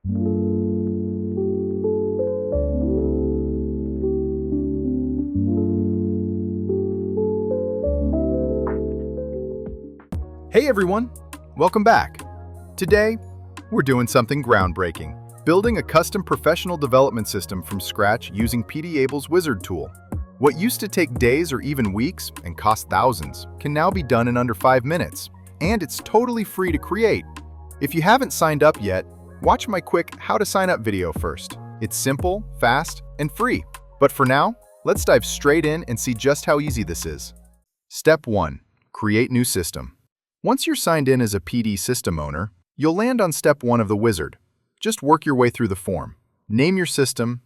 Hey everyone, welcome back. Today, we're doing something groundbreaking, building a custom professional development system from scratch using PDAble's Wizard tool. What used to take days or even weeks and cost thousands can now be done in under 5 minutes, and it's totally free to create. If you haven't signed up yet, watch my quick How to Sign Up video first. It's simple, fast, and free. But for now, let's dive straight in and see just how easy this is. Step 1. Create new system. Once you're signed in as a PD system owner, you'll land on step 1 of the wizard. Just work your way through the form. Name your system.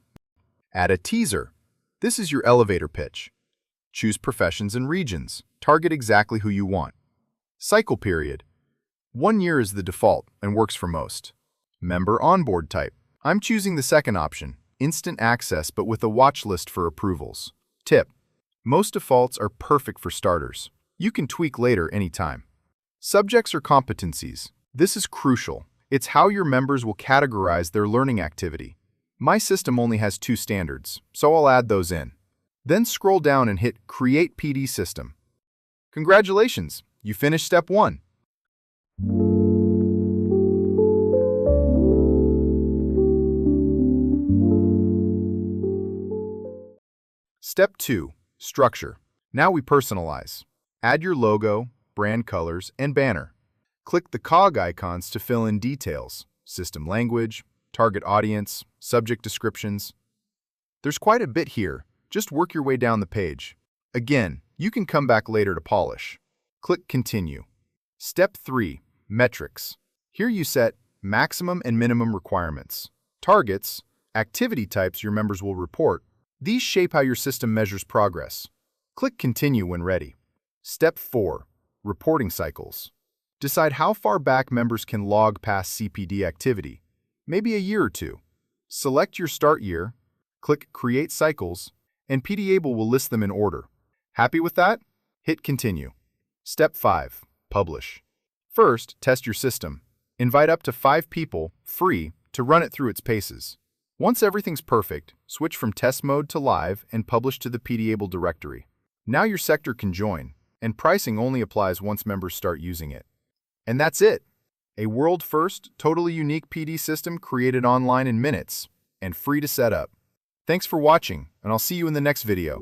Add a teaser. This is your elevator pitch. Choose professions and regions. Target exactly who you want. Cycle period. 1 year is the default and works for most. Member onboard type. I'm choosing the second option, instant access but with a watch list for approvals. Tip. Most defaults are perfect for starters. You can tweak later anytime. Subjects or competencies. This is crucial. It's how your members will categorize their learning activity. My system only has 2 standards, so I'll add those in. Then scroll down and hit Create PD System. Congratulations, you finished step 1. Step 2. Structure. Now we personalize. Add your logo, brand colors, and banner. Click the cog icons to fill in details, system language, target audience, subject descriptions. There's quite a bit here. Just work your way down the page. Again, you can come back later to polish. Click Continue. Step 3. Metrics. Here you set maximum and minimum requirements. Targets, activity types your members will report. These shape how your system measures progress. Click Continue when ready. Step 4. Reporting cycles. Decide how far back members can log past CPD activity, maybe a year or 2. Select your start year, click Create Cycles, and PDAble will list them in order. Happy with that? Hit Continue. Step 5. Publish. First, test your system. Invite up to 5 people, free, to run it through its paces. Once everything's perfect, switch from test mode to live and publish to the PDAble directory. Now your sector can join, and pricing only applies once members start using it. And that's it! A world-first, totally unique PD system created online in minutes and free to set up. Thanks for watching, and I'll see you in the next video.